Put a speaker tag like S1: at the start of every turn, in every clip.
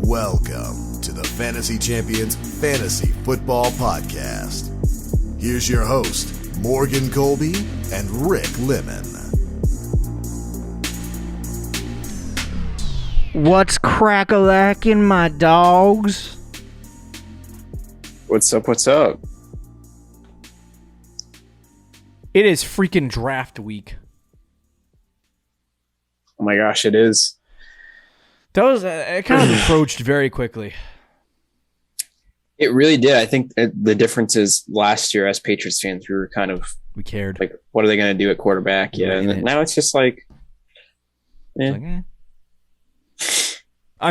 S1: Welcome to the Fantasy Champions Fantasy Football Podcast. Here's your host, Morgan Colby and Rick Lemon.
S2: What's crack-a-lackin', my dogs?
S3: What's up, what's up?
S2: It is freaking draft week.
S3: Oh my gosh, it is.
S2: That was it kind of approached very quickly.
S3: It really did. I think the difference is last year as Patriots fans, we
S2: cared.
S3: Like, what are they going to do at quarterback? Yeah, and now it's just like,
S2: I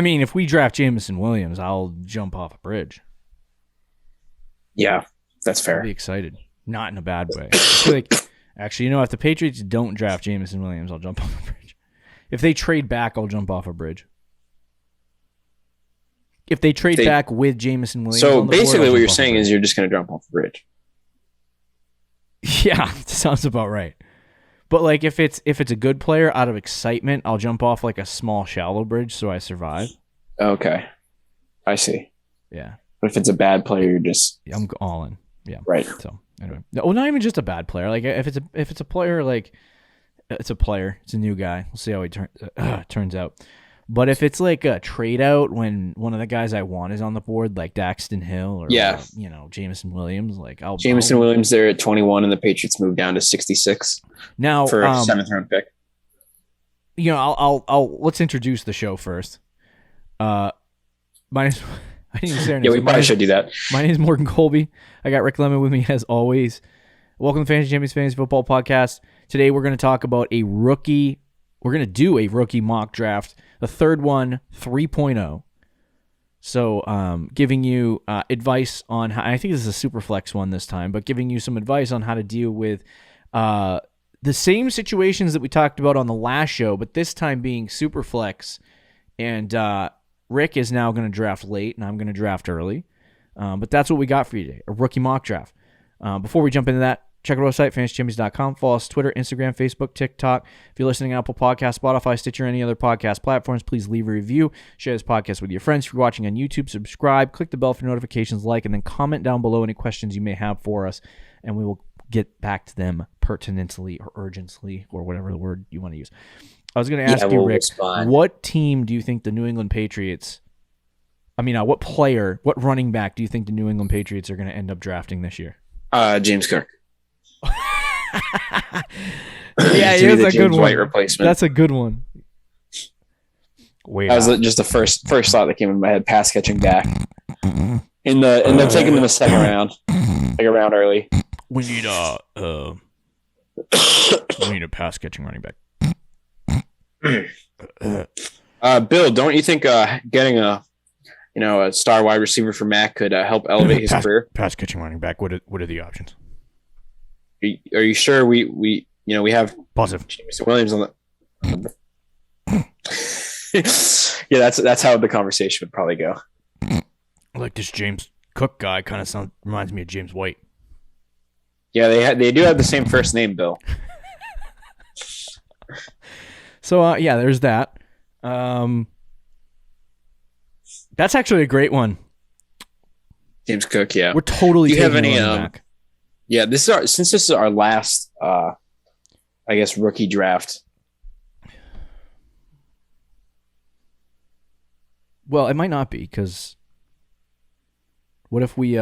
S2: mean, if we draft Jameson Williams, I'll jump off a bridge.
S3: Yeah, that's fair.
S2: I'll be excited. Not in a bad way. I feel like, actually, if the Patriots don't draft Jameson Williams, I'll jump off a bridge. If they trade back, I'll jump off a bridge. If they trade back with Jameson Williams.
S3: So basically what you're saying is you're just going to jump off the bridge.
S2: Yeah, sounds about right. But like if it's a good player out of excitement, I'll jump off like a small shallow bridge so I survive.
S3: Okay. I see.
S2: Yeah.
S3: But if it's a bad player, you're just
S2: I'm all in. Yeah.
S3: Right.
S2: So anyway. No, not even just a bad player. Like if it's a player, like it's a player, it's a new guy. We'll see how he turns out. But if it's like a trade out when one of the guys I want is on the board, like Daxton Hill or Jameson Williams, like
S3: Jameson Williams there at 21 and the Patriots moved down to 66
S2: now
S3: for a 7th round pick.
S2: I'll let's introduce the show first. My name's I didn't even say their names.
S3: Yeah, we probably should do that.
S2: My name is Morgan Colby. I got Rick Lemon with me as always. Welcome to Fantasy Champions Fantasy Football Podcast. Today we're going to talk about a rookie. We're going to do a rookie mock draft, the third one, 3.0. So giving you advice on how, I think this is a Superflex one this time, but giving you some advice on how to deal with the same situations that we talked about on the last show, but this time being Superflex. And Rick is now going to draft late, and I'm going to draft early. But that's what we got for you today, a rookie mock draft. Before we jump into that, check our website, fantasychampions.com. Follow us Twitter, Instagram, Facebook, TikTok. If you're listening on Apple Podcasts, Spotify, Stitcher, any other podcast platforms, please leave a review. Share this podcast with your friends. If you're watching on YouTube, subscribe. Click the bell for notifications, like, and then comment down below any questions you may have for us, and we will get back to them pertinently or urgently or whatever the word you want to use. I was going to ask you, Rick, what team do you think the New England Patriots what player, what running back do you think the New England Patriots are going to end up drafting this year?
S3: James Cook.
S2: Yeah,
S3: he's a good one. White replacement.
S2: That's a good one.
S3: That was just the first thought that came in my head. Pass catching back, and they're taking them a second round, like a round early.
S2: We need a pass catching running back.
S3: Bill, don't you think getting a star wide receiver for Mac could help elevate his career?
S2: Pass catching running back. What are the options?
S3: Are you sure we have
S2: positive
S3: Jameson Williams on the yeah, that's how the conversation would probably go.
S2: Like this James Cook guy kind of reminds me of James White.
S3: Yeah, they do have the same first name, Bill.
S2: So there's that. That's actually a great one.
S3: James Cook, yeah.
S2: We're totally.
S3: Do you have
S2: taking
S3: any?
S2: Back.
S3: Yeah, since this is our last, rookie draft.
S2: Well, it might not be because what if we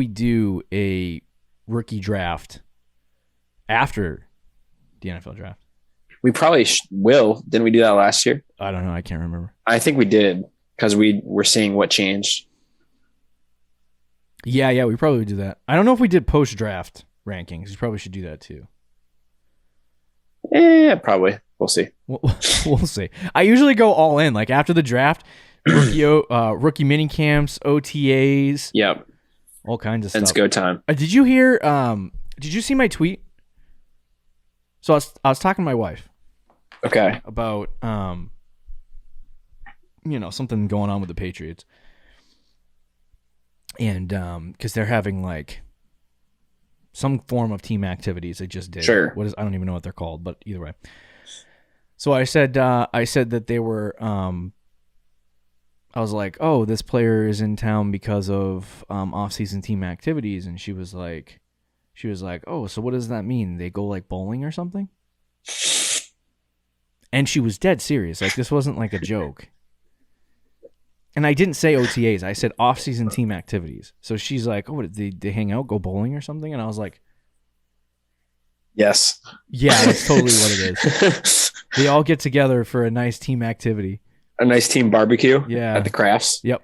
S2: do a rookie draft after the NFL draft?
S3: We probably will. Didn't we do that last year?
S2: I don't know. I can't remember.
S3: I think we did because we were seeing what changed.
S2: Yeah, we probably would do that. I don't know if we did post-draft rankings. We probably should do that too.
S3: Yeah, probably. We'll see.
S2: We'll see. I usually go all in. Like after the draft, rookie mini camps, OTAs.
S3: Yep.
S2: All kinds of stuff.
S3: It's go time.
S2: Did you hear? Did you see my tweet? So I was talking to my wife.
S3: Okay.
S2: About something going on with the Patriots. And because they're having like some form of team activities they just did.
S3: Sure.
S2: I don't even know what they're called, but either way. So I said that they were. I was like, oh, this player is in town because of off-season team activities, and she was like, oh, so what does that mean? They go like bowling or something? And she was dead serious. Like, this wasn't like a joke. And I didn't say OTAs. I said off-season team activities. So she's like, oh, what, they hang out, go bowling or something? And I was like,
S3: yes.
S2: Yeah, that's totally what it is. They all get together for a nice team activity.
S3: A nice team barbecue at the Crafts.
S2: Yep.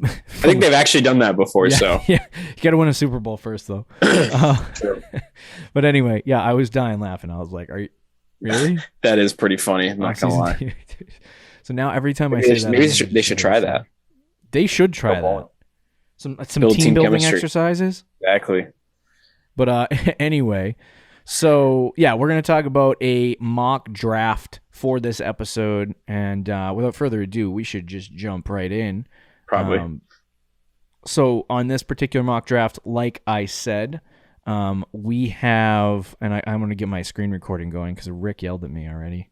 S3: I think they've actually done that before.
S2: Yeah, you got to win a Super Bowl first, though. But anyway, yeah, I was dying laughing. I was like, "Are you really?"
S3: That is pretty funny. I'm not gonna lie.
S2: So now every time I say that,
S3: maybe they should try that.
S2: They should try that. Some team building chemistry. Exercises.
S3: Exactly.
S2: But anyway, so yeah, we're gonna talk about a mock draft for this episode, and without further ado, we should just jump right in.
S3: Probably.
S2: So on this particular mock draft, like I said, we have, and I'm going to get my screen recording going because Rick yelled at me already.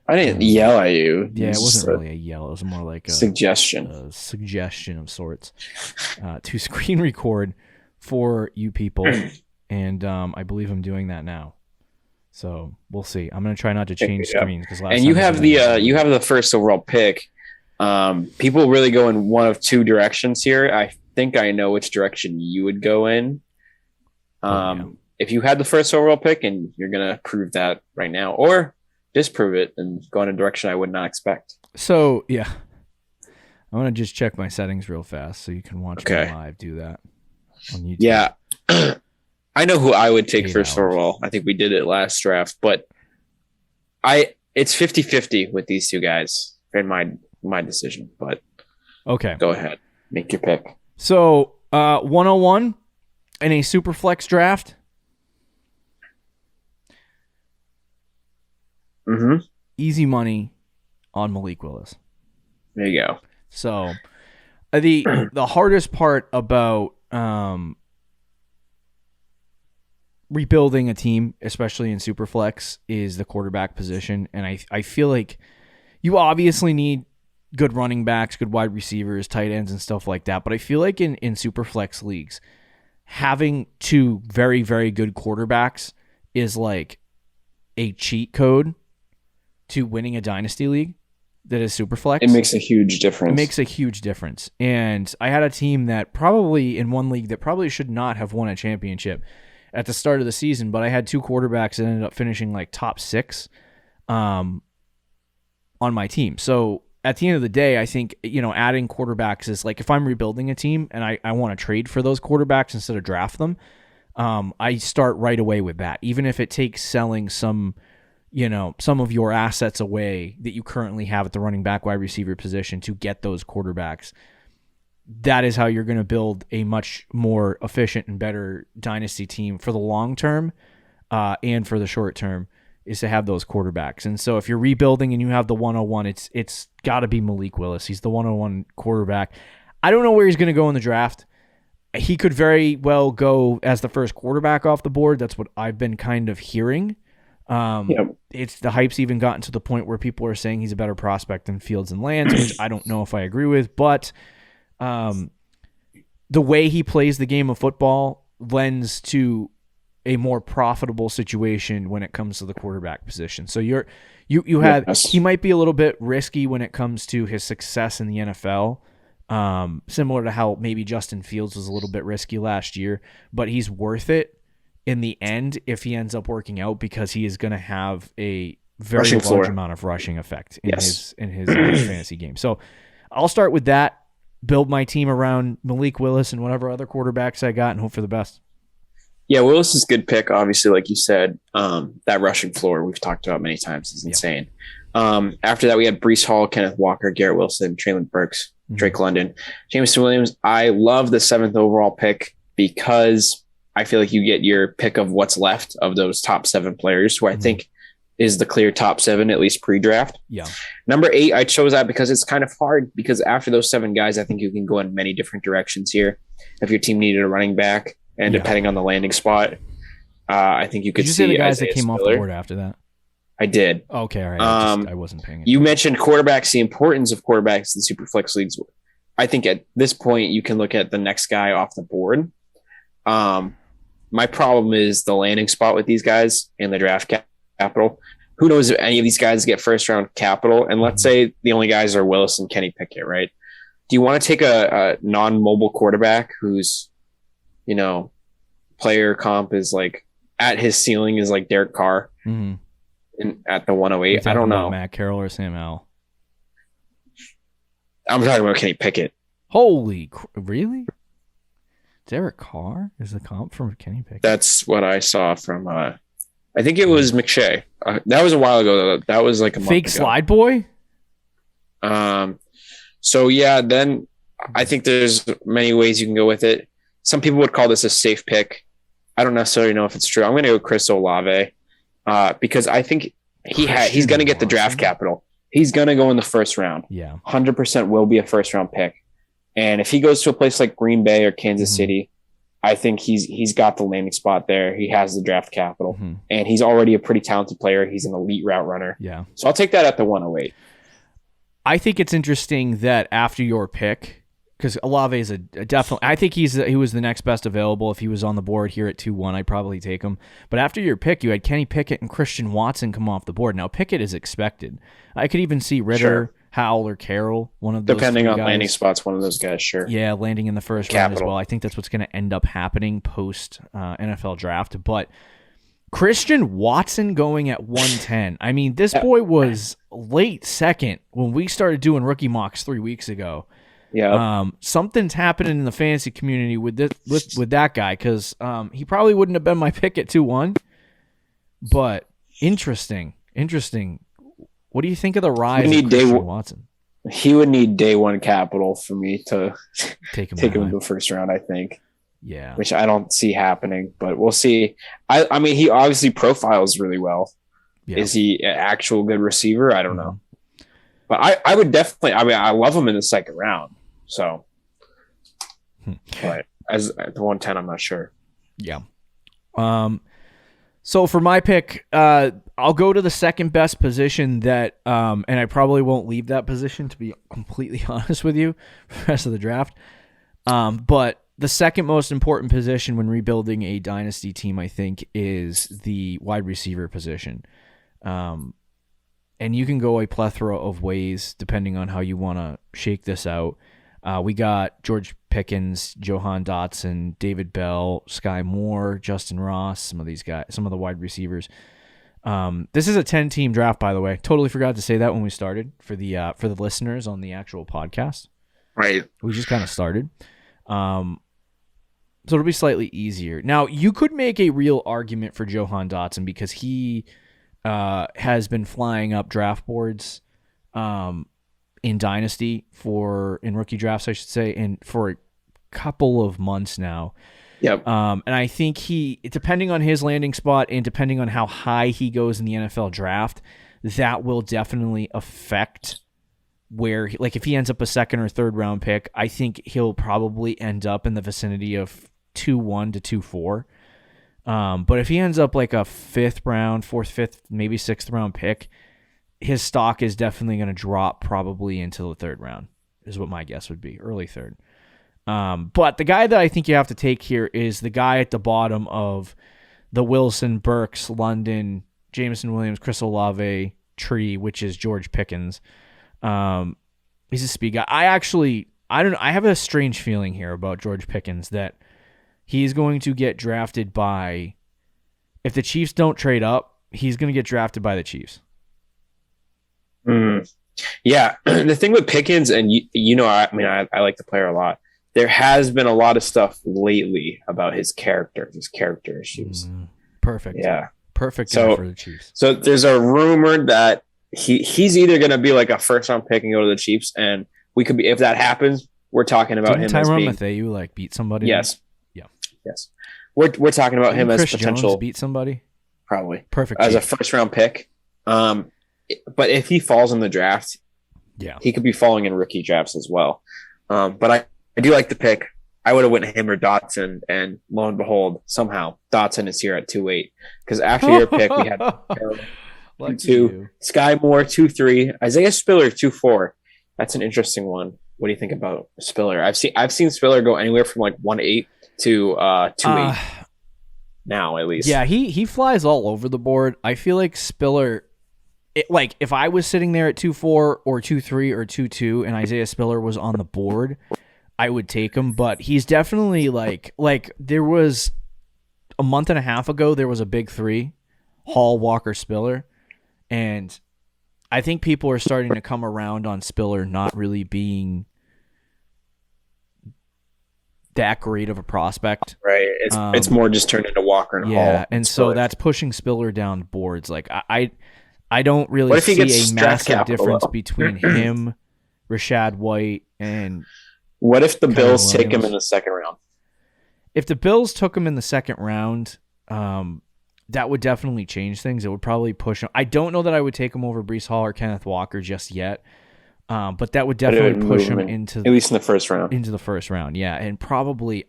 S3: I didn't yell at you.
S2: Yeah, it wasn't really a yell. It was more like a
S3: suggestion.
S2: A suggestion of sorts to screen record for you people, and I believe I'm doing that now. So we'll see. I'm going to try not to change screens because last.
S3: And you have the first overall pick. People really go in one of two directions here. I think I know which direction you would go in. If you had the first overall pick, and you're going to prove that right now, or disprove it and go in a direction I would not expect.
S2: So, yeah. I want to just check my settings real fast so you can watch me live do that on YouTube.
S3: Yeah. I know who I would take first overall. I think we did it last draft, but it's 50-50 with these two guys in my decision, but
S2: okay,
S3: go ahead, make your pick.
S2: So 101 in a Superflex draft. Easy money on Malik Willis.
S3: There you go.
S2: So the hardest part about rebuilding a team, especially in Superflex, is the quarterback position, and I feel like you obviously need good running backs, good wide receivers, tight ends, and stuff like that. But I feel like in Superflex leagues, having two very, very good quarterbacks is like a cheat code to winning a Dynasty league that is Superflex.
S3: It makes a huge difference.
S2: It makes a huge difference. And I had a team that probably in one league that probably should not have won a championship at the start of the season, but I had two quarterbacks that ended up finishing like top 6 on my team. So at the end of the day, I think, adding quarterbacks is like if I'm rebuilding a team and I want to trade for those quarterbacks instead of draft them, I start right away with that. Even if it takes selling some of your assets away that you currently have at the running back, wide receiver position to get those quarterbacks, that is how you're going to build a much more efficient and better dynasty team for the long term and for the short term, is to have those quarterbacks. And so if you're rebuilding and you have the 101, it's got to be Malik Willis. He's the 101 quarterback. I don't know where he's going to go in the draft. He could very well go as the first quarterback off the board. That's what I've been kind of hearing. It's the hype's even gotten to the point where people are saying he's a better prospect than Fields and Lance, which I don't know if I agree with, but the way he plays the game of football lends to a more profitable situation when it comes to the quarterback position. So he might be a little bit risky when it comes to his success in the NFL, similar to how maybe Justin Fields was a little bit risky last year, but he's worth it in the end if he ends up working out, because he is going to have a very large amount of rushing effect in his fantasy game. So I'll start with that, build my team around Malik Willis and whatever other quarterbacks I got, and hope for the best.
S3: Yeah, Willis is a good pick, obviously, like you said. That rushing floor we've talked about many times is insane. After that, we had Breece Hall, Kenneth Walker, Garrett Wilson, Traylon Burks, Drake London, Jameson Williams. I love the 7th overall pick because I feel like you get your pick of what's left of those top 7 players, who I think is the clear top 7, at least pre-draft.
S2: Yeah.
S3: Number 8, I chose that because it's kind of hard, because after those 7 guys, I think you can go in many different directions here. If your team needed a running back, and depending on the landing spot, I think you could see.
S2: Did you say the guys
S3: Isaiah
S2: that came
S3: Spiller.
S2: off the board after that?
S3: I did.
S2: Okay, all right. I wasn't paying attention.
S3: You mentioned quarterbacks, the importance of quarterbacks in Superflex leagues. I think at this point you can look at the next guy off the board. My problem is the landing spot with these guys and the draft capital. Who knows if any of these guys get first round capital? And let's say the only guys are Willis and Kenny Pickett, right? Do you want to take a non-mobile quarterback whose, player comp is like at his ceiling is like Derek Carr at the 108? I don't know.
S2: Matt Carroll or Sam Howell?
S3: I'm talking about Kenny Pickett.
S2: Really? Derek Carr is the comp from Kenny Pickett?
S3: That's what I saw from, I think it was McShay. That was a while ago, though. That was like a month
S2: Fake
S3: ago.
S2: slide boy?
S3: So, yeah, then I think there's many ways you can go with it. Some people would call this a safe pick. I don't necessarily know if it's true. I'm going to go Chris Olave because I think he's going to get the draft capital. He's going to go in the first round.
S2: Yeah.
S3: 100% will be a first-round pick. And if he goes to a place like Green Bay or Kansas City, I think he's got the landing spot there. He has the draft capital. And he's already a pretty talented player. He's an elite route runner.
S2: Yeah.
S3: So I'll take that at the 108.
S2: I think it's interesting that after your pick, because Olave is a definitely, I think he was the next best available. If he was on the board here at 2-1, I'd probably take him. But after your pick, you had Kenny Pickett and Christian Watson come off the board. Now, Pickett is expected. I could even see Ritter, Howell, or Carroll, one of those.
S3: Depending on
S2: guys.
S3: landing spots, one of those guys, sure.
S2: Yeah, landing in the first round as well. I think that's what's going to end up happening post NFL draft. But Christian Watson going at 110. I mean, this boy was late second when we started doing rookie mocks 3 weeks ago.
S3: Yeah.
S2: Something's happening in the fantasy community with that guy because he probably wouldn't have been my pick at 2-1. But interesting. What do you think of the rise of Christian Watson?
S3: He would need day one capital for me to
S2: take him
S3: in the first round, I think.
S2: Yeah.
S3: Which I don't see happening, but we'll see. I mean, he obviously profiles really well. Yeah. Is he an actual good receiver? I don't know. But I would definitely, I love him in the second round. So, but as at the 110, I'm not sure.
S2: Yeah. So for my pick, I'll go to the second best position that, and I probably won't leave that position to be completely honest with you for the rest of the draft. But the second most important position when rebuilding a dynasty team, I think, is the wide receiver position. And you can go a plethora of ways depending on how you want to shake this out. We got George Pickens, Johan Dotson, David Bell, Sky Moore, Justin Ross, some of these guys, some of the wide receivers. This is a 10-team draft, by the way. Totally forgot to say that when we started for the listeners on the actual podcast.
S3: Right.
S2: We just kind of started. So it'll be slightly easier. Now, you could make a real argument for Johan Dotson because he has been flying up draft boards in Dynasty in rookie drafts, I should say, and for a couple of months now.
S3: Yep.
S2: And I think depending on his landing spot and depending on how high he goes in the NFL draft, that will definitely affect where, like, if he ends up a second or third round pick, I think he'll probably end up in the vicinity of 2-1 to 2-4. But if he ends up like a fifth round, fourth, fifth, maybe sixth round pick, his stock is definitely going to drop probably into the third round, is what my guess would be, early third. But the guy that I think you have to take here is the guy at the bottom of the Wilson, Burks, London, Jameson Williams, Chris Olave tree, which is George Pickens. He's a speed guy. I have a strange feeling here about George Pickens that he's going to get drafted by, if the Chiefs don't trade up, he's going to get drafted by the Chiefs.
S3: Yeah. The thing with Pickens, and I like the player a lot. There has been a lot of stuff lately about his character issues.
S2: Perfect.
S3: Yeah.
S2: Perfect for the Chiefs.
S3: So there's a rumor that he's either going to be like a first round pick and go to the Chiefs, and we could be, if that happens, we're talking about him as being
S2: Matthew like beat somebody.
S3: Yes.
S2: Yeah.
S3: Yes. We're talking about him as potential
S2: Jones beat somebody.
S3: Probably
S2: perfect
S3: as a first round pick. But if he falls in the draft, he could be falling in rookie drafts as well. But I do like the pick. I would have went him or Dotson, and lo and behold, somehow Dotson is here at 2-8. Because after your pick, we had
S2: Lucky
S3: 2-2.
S2: you.
S3: Sky Moore 2-3. Isaiah Spiller 2-4. That's an interesting one. What do you think about Spiller? I've seen Spiller go anywhere from like 1-8 to 2-8 now, at least.
S2: Yeah, he flies all over the board. I feel like Spiller, like if I was sitting there at 2-4 or 2-3 or 2-2 and Isaiah Spiller was on the board, I would take him. But he's definitely like there was a month and a half ago, there was a big three, Hall, Walker, Spiller. And I think people are starting to come around on Spiller not really being that great of a prospect.
S3: Right. It's more just turned into Walker and Hall.
S2: Yeah, and so that's pushing Spiller down boards. Like I don't really see a massive difference between him, Rashad White, and
S3: what if the
S2: Kyle
S3: Bills
S2: Williams.
S3: take him in the second round?
S2: If the Bills took him in the second round, that would definitely change things. It would probably push him. I don't know that I would take him over Breece Hall or Kenneth Walker just yet. But that would definitely push him into
S3: at least in the first round.
S2: Into the first round, yeah, and probably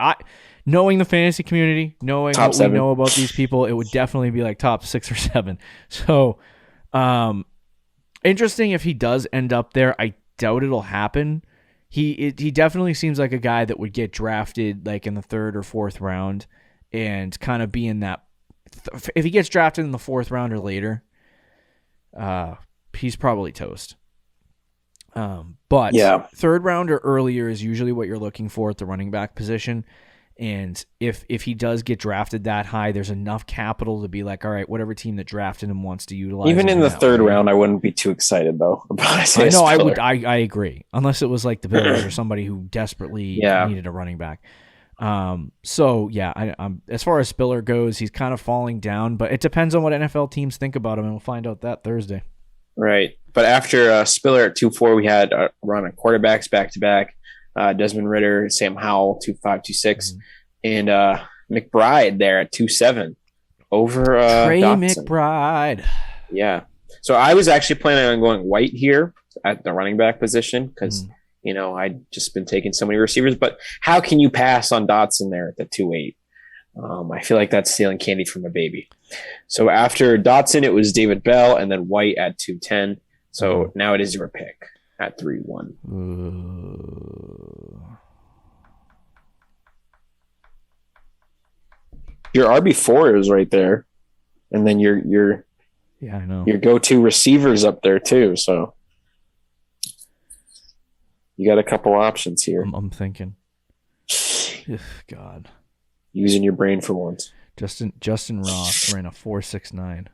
S2: knowing the fantasy community, knowing
S3: top
S2: what
S3: 7.
S2: we know about these people, it would definitely be like top 6 or 7. So, interesting if he does end up there. I doubt it'll happen. He definitely seems like a guy that would get drafted like in the 3rd or 4th round and kind of be in that. If he gets drafted in the 4th round or later, he's probably toast. But
S3: yeah.
S2: 3rd round or earlier is usually what you're looking for at the running back position. And if he does get drafted that high, there's enough capital to be like, all right, whatever team that drafted him wants to utilize
S3: Even
S2: him
S3: in the 3rd round, I wouldn't be too excited though about Isaiah Spiller.
S2: I would. I agree, unless it was like the Bills or somebody who desperately needed a running back. So yeah, I'm as far as Spiller goes, he's kind of falling down, but it depends on what NFL teams think about him, and we'll find out that Thursday.
S3: Right. But after Spiller at 2-4, we had a run of quarterbacks back-to-back. Desmond Ridder, Sam Howell, 2-5, 2-6. And McBride there at 2-7 over
S2: Trey
S3: Dotson.
S2: McBride.
S3: Yeah. So I was actually planning on going White here at the running back position because, I'd just been taking so many receivers. But how can you pass on Dotson there at the 2-8? I feel like that's stealing candy from a baby. So after Dotson, it was David Bell and then White at 2-10. So now it is your pick at 3-1. Your RB4 is right there. And then your
S2: I know.
S3: Your go-to receivers up there too. So you got a couple options here.
S2: I'm thinking. God.
S3: Using your brain for once.
S2: Justin Ross ran a 4.69.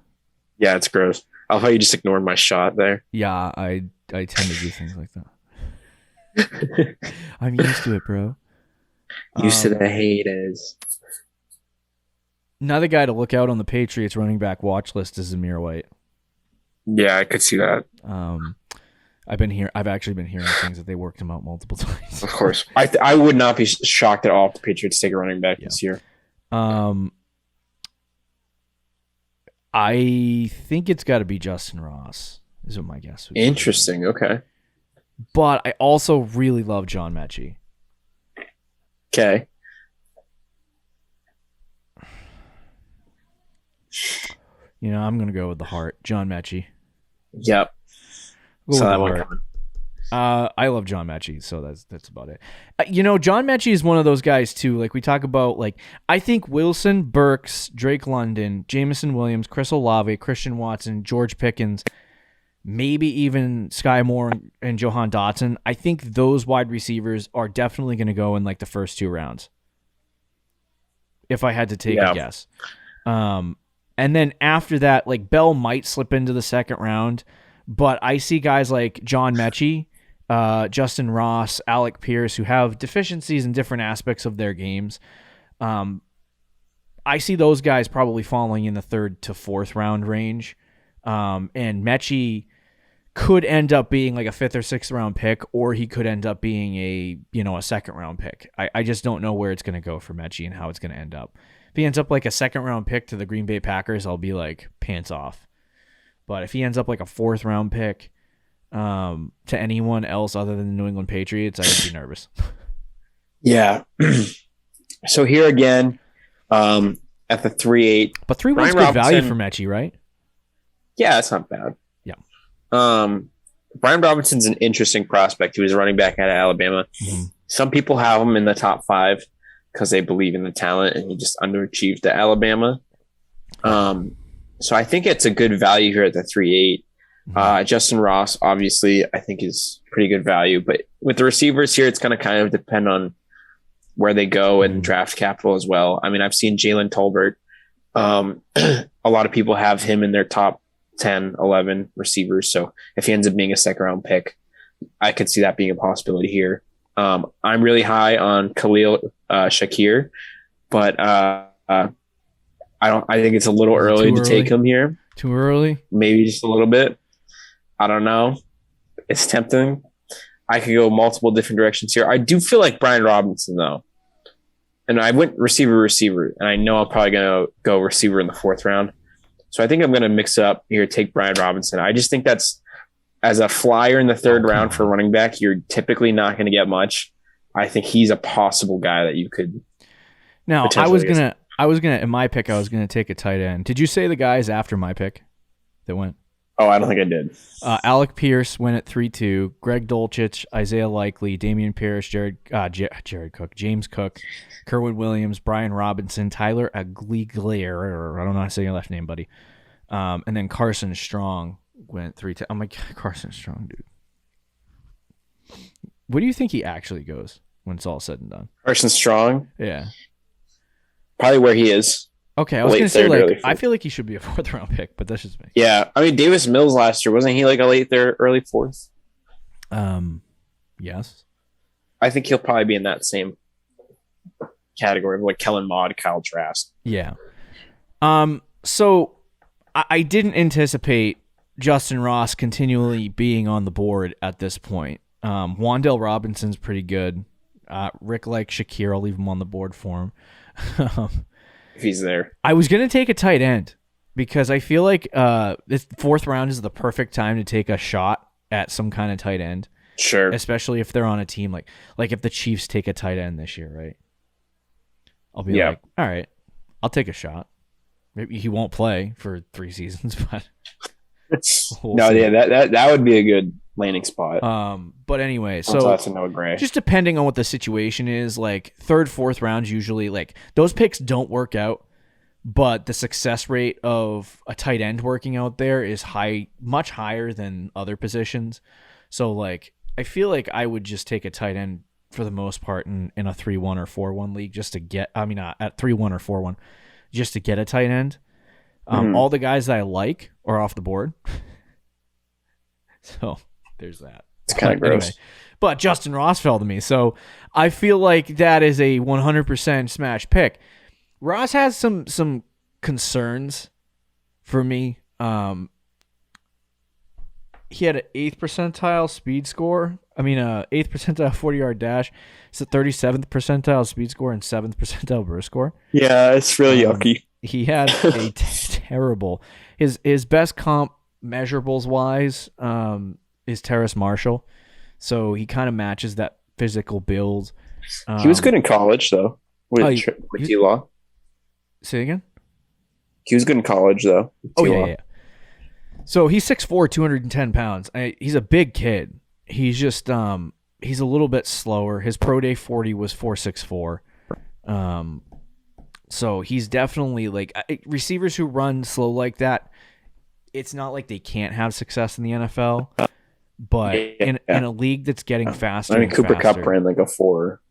S3: Yeah, it's gross. I love how you just ignored my shot there.
S2: Yeah, I tend to do things like that. I'm used to it, bro.
S3: Used to the haters.
S2: Another guy to look out on the Patriots running back watch list is Zamir White.
S3: Yeah, I could see that.
S2: I've actually been hearing things that they worked him out multiple times.
S3: Of course. I would not be shocked at all if the Patriots take a running back this year.
S2: I think it's got to be Justin Ross, is what my guess would be.
S3: Interesting. Okay.
S2: But I also really love John Mechie.
S3: Okay.
S2: I'm going to go with the heart. John Mechie.
S3: Yep.
S2: So that one coming. I love John Mechie, so that's about it. John Mechie is one of those guys too. Like we talk about, like I think Wilson, Burks, Drake London, Jameson Williams, Chris Olave, Christian Watson, George Pickens, maybe even Sky Moore and Johan Dotson. I think those wide receivers are definitely going to go in like the first 2 rounds. If I had to take a guess. And then after that, like Bell might slip into the second round, but I see guys like John Mechie, Justin Ross, Alec Pierce, who have deficiencies in different aspects of their games. I see those guys probably falling in the 3rd to 4th round range. And Mechie could end up being like a 5th or 6th round pick, or he could end up being a 2nd round pick. I just don't know where it's going to go for Mechie and how it's going to end up. If he ends up like a 2nd round pick to the Green Bay Packers, I'll be like pants off. But if he ends up like a 4th round pick to anyone else other than the New England Patriots, I would be nervous.
S3: Yeah. So here again, at the 3-8.
S2: But 3-1's good value for Mechie, right?
S3: Yeah, that's not bad.
S2: Yeah.
S3: Brian Robinson's an interesting prospect. He was running back out of Alabama.
S2: Mm-hmm.
S3: Some people have him in the top 5 because they believe in the talent, and he just underachieved at Alabama. So I think it's a good value here at the 3.8. Justin Ross, obviously, I think is pretty good value. But with the receivers here, it's going to kind of depend on where they go and draft capital as well. I mean, I've seen Jalen Tolbert. A lot of people have him in their top 10, 11 receivers. So if he ends up being a second-round pick, I could see that being a possibility here. I'm really high on Khalil Shakir, but I think it's a little early to take him here.
S2: Too early?
S3: Maybe just a little bit. I don't know. It's tempting. I could go multiple different directions here. I do feel like Brian Robinson, though. And I went receiver, and I know I'm probably going to go receiver in the 4th round. So I think I'm going to mix it up here, take Brian Robinson. I just think that's, as a flyer in the 3rd round for running back, you're typically not going to get much. I think he's a possible guy that you could.
S2: Now, I was gonna in my pick, I was gonna take a tight end. Did you say the guys after my pick that went?
S3: Oh, I don't think I did.
S2: Alec Pierce went at 3-2. Greg Dulcich, Isaiah Likely, Damian Pierce, Jared Cook, James Cook, Kerwin Williams, Brian Robinson, Tyler Agliglier, I don't know how to say your last name, buddy. And then Carson Strong went 3-2. I'm like, Carson Strong, dude. What do you think he actually goes when it's all said and done?
S3: Carson Strong?
S2: Yeah.
S3: Probably where he is.
S2: Okay, I was going to say, like, I feel like he should be a 4th round pick, but that's just me.
S3: Yeah, I mean, Davis Mills last year, wasn't he like a late 3rd, early 4th?
S2: Yes.
S3: I think he'll probably be in that same category of like Kellen Mond, Kyle Trask.
S2: Yeah. So I didn't anticipate Justin Ross continually being on the board at this point. Wan'Dale Robinson's pretty good. Rick likes Shakir. I'll leave him on the board for him.
S3: If he's there.
S2: I was going to take a tight end because I feel like this 4th round is the perfect time to take a shot at some kind of tight end.
S3: Sure.
S2: Especially if they're on a team like if the Chiefs take a tight end this year, right? I'll be like, all right, I'll take a shot. Maybe he won't play for 3 seasons, but
S3: that would be a good landing spot.
S2: But anyway,
S3: so that's a Noah Gray.
S2: Just depending on what the situation is, like 3rd, 4th rounds usually, like those picks don't work out, but the success rate of a tight end working out there is much higher than other positions. So like I feel like I would just take a tight end for the most part in a 3-1 or 4-1 league just to get. I mean, at 3-1 or 4-1, just to get a tight end. All the guys that I like are off the board. So there's that.
S3: It's kind of gross.
S2: Anyway, but Justin Ross fell to me. So I feel like that is a 100% smash pick. Ross has some concerns for me. He had an 8th percentile speed score. I mean, 8th percentile 40-yard dash. It's a 37th percentile speed score and 7th percentile burst score.
S3: Yeah, it's really yucky.
S2: He had a terrible. His best comp measurables wise is Terrace Marshall, so he kind of matches that physical build.
S3: He was good in college though with T-Law.
S2: Say again.
S3: He was good in college though.
S2: Yeah. So he's 6'4", 210 pounds. He's a big kid. He's just he's a little bit slower. His pro day 40 was 4.64. So he's definitely like receivers who run slow like that. It's not like they can't have success in the NFL, but in a league that's getting faster.
S3: I mean, Cooper Kupp ran like a 4.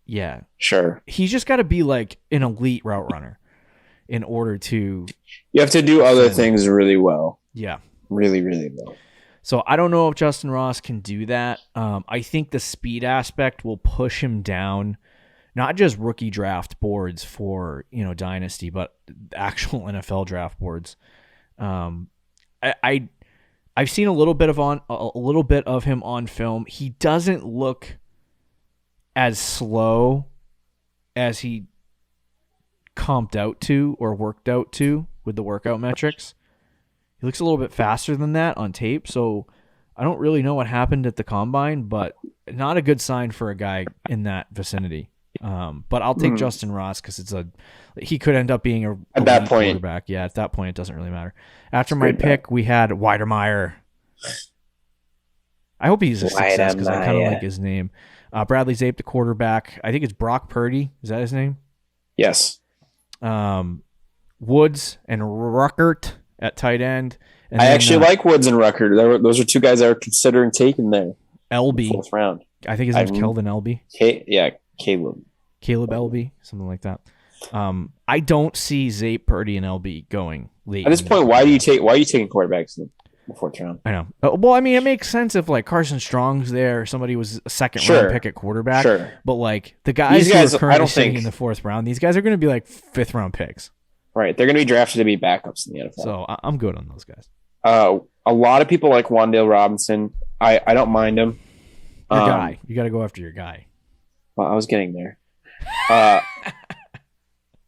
S2: Yeah,
S3: sure.
S2: He's just got to be like an elite route runner in order to.
S3: You have to do other things really well.
S2: Yeah,
S3: really, really well.
S2: So I don't know if Justin Ross can do that. I think the speed aspect will push him down. Not just rookie draft boards for Dynasty, but actual NFL draft boards. I've seen a little bit of him on film. He doesn't look as slow as he comped out to or worked out to with the workout metrics. He looks a little bit faster than that on tape. So I don't really know what happened at the combine, but not a good sign for a guy in that vicinity. But I'll take Justin Ross because he could end up being a
S3: at that point
S2: quarterback. Yeah, at that point it doesn't really matter. After my pick, we had Weidermeyer. I hope he's a success because I kind of like his name. Bradley Zape, the quarterback. I think it's Brock Purdy. Is that his name?
S3: Yes.
S2: Woods and Ruckert at tight end. And
S3: I actually like Woods and Ruckert. Those are two guys I were considering taking there.
S2: LB.
S3: Fourth round.
S2: I think his name's Kelvin LB.
S3: Caleb.
S2: Caleb LB, something like that. I don't see Zape, Purdy, and LB going late.
S3: At this point, why are you taking quarterbacks in the fourth round?
S2: I know. Well, I mean, it makes sense if like Carson Strong's there, or somebody was a second round pick at quarterback.
S3: Sure.
S2: But like the guys who are currently sitting in the fourth round, these guys are going to be like fifth round picks.
S3: Right. They're going to be drafted to be backups in the NFL.
S2: So I'm good on those guys.
S3: A lot of people like Wan'Dale Robinson. I don't mind him.
S2: Your guy. You got to go after your guy.
S3: Well, I was getting there.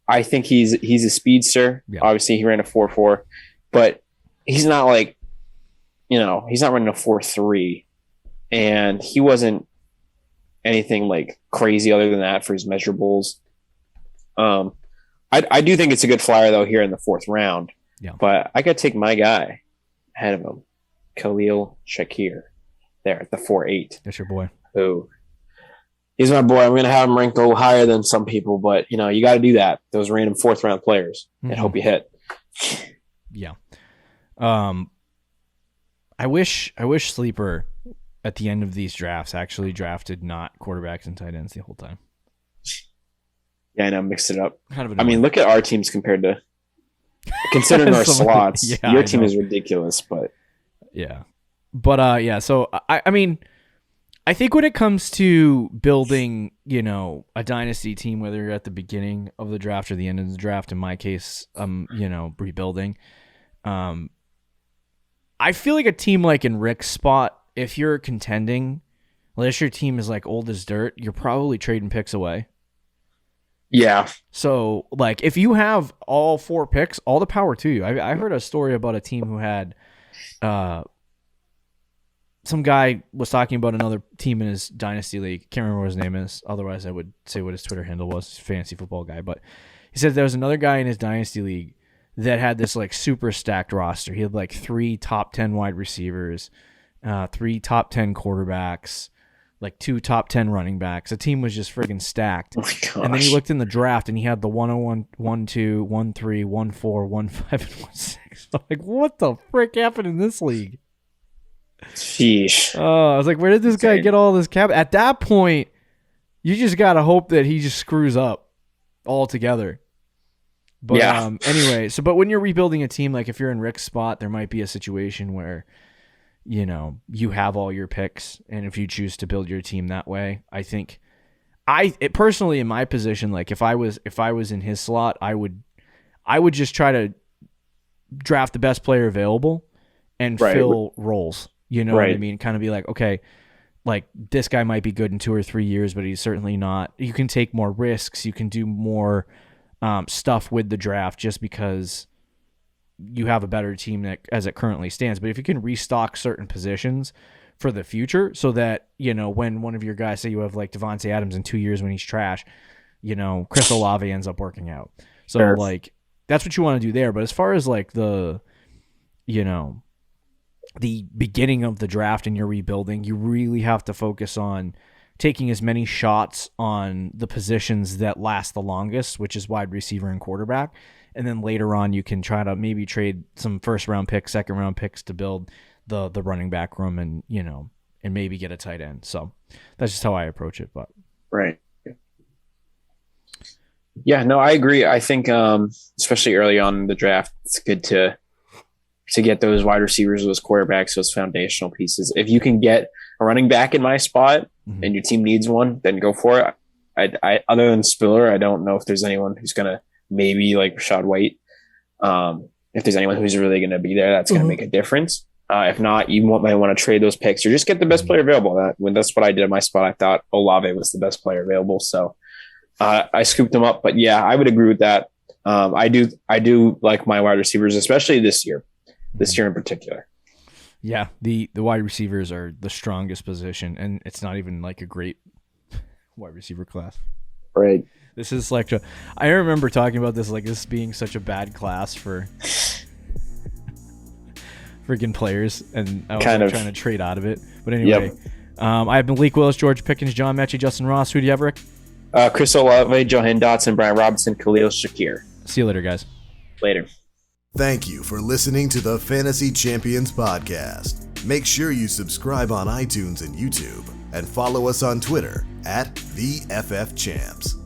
S3: I think he's a speedster. Yeah. Obviously, he ran a 4.4, but he's not like, he's not running a 4.3, and he wasn't anything like crazy other than that for his measurables. I do think it's a good flyer though here in the fourth round.
S2: Yeah.
S3: But I got to take my guy ahead of him, Khalil Shakir, there at the 4.8.
S2: That's your boy.
S3: Who? He's my boy. I'm going to have him ranked a little higher than some people, but you got to do that. Those random fourth round players and hope you hit.
S2: Yeah. I wish Sleeper at the end of these drafts actually drafted not quarterbacks and tight ends the whole time.
S3: Yeah, I know. Mixed it up.
S2: Kind of
S3: I mean, look at our teams compared to considering our slots. Yeah, your team is ridiculous, but
S2: yeah. But yeah, so I mean, I think when it comes to building, a dynasty team, whether you're at the beginning of the draft or the end of the draft, in my case, rebuilding. I feel like a team like in Rick's spot, if you're contending, unless your team is like old as dirt, you're probably trading picks away.
S3: Yeah.
S2: So, like, if you have all 4 picks, all the power to you. I heard a story about a team who had some guy was talking about another team in his dynasty league. Can't remember what his name is. Otherwise, I would say what his Twitter handle was. Fantasy football guy. But he said there was another guy in his dynasty league that had this like super stacked roster. He had like 3 top 10 wide receivers, 3 top 10 quarterbacks, like 2 top 10 running backs. The team was just friggin' stacked.
S3: Oh my gosh.
S2: And then he looked in the draft and he had the 101, 1-2, 1-3, 1-4, 1-5, and 1-6. I'm like, what the frick happened in this league?
S3: Sheesh.
S2: Oh, I was like, where did this guy get all this cap? At that point, you just got to hope that he just screws up altogether. But
S3: yeah.
S2: Anyway, but when you're rebuilding a team, like if you're in Rick's spot, there might be a situation where, you have all your picks. And if you choose to build your team that way, I think personally in my position, like if I was in his slot, I would just try to draft the best player available and fill roles. You know what I mean? Kind of be like, okay, like this guy might be good in 2 or 3 years, but he's certainly not. You can take more risks. You can do more stuff with the draft just because you have a better team as it currently stands. But if you can restock certain positions for the future so that, when one of your guys, say you have like Devontae Adams in 2 years when he's trash, Chris Olave ends up working out. So like that's what you want to do there. But as far as like the beginning of the draft and you're rebuilding, you really have to focus on taking as many shots on the positions that last the longest, which is wide receiver and quarterback. And then later on, you can try to maybe trade some first round picks, second round picks to build the running back room and, and maybe get a tight end. So that's just how I approach it. But
S3: right. Yeah, no, I agree. I think, especially early on in the draft, it's good to get those wide receivers, those quarterbacks, those foundational pieces. If you can get a running back in my spot and your team needs one, then go for it. I other than Spiller, I don't know if there's anyone who's going to maybe like Rashad White. If there's anyone who's really going to be there, that's going to make a difference. If not, you might want to trade those picks or just get the best player available. That's what I did in my spot. I thought Olave was the best player available. So I scooped him up, but yeah, I would agree with that. I do like my wide receivers, especially this year in particular.
S2: Yeah, the wide receivers are the strongest position, and it's not even like a great wide receiver class.
S3: Right.
S2: This is like I remember talking about this like this being such a bad class for freaking players, and I was trying to trade out of it. But anyway, I have Malik Willis, George Pickens, John Mechie, Justin Ross. Who do you have, Rick?
S3: Chris Olave, Johan Dotson, Brian Robinson, Khalil Shakir.
S2: See you later, guys.
S3: Later.
S1: Thank you for listening to the Fantasy Champions Podcast. Make sure you subscribe on iTunes and YouTube, and follow us on Twitter @TheFFChamps.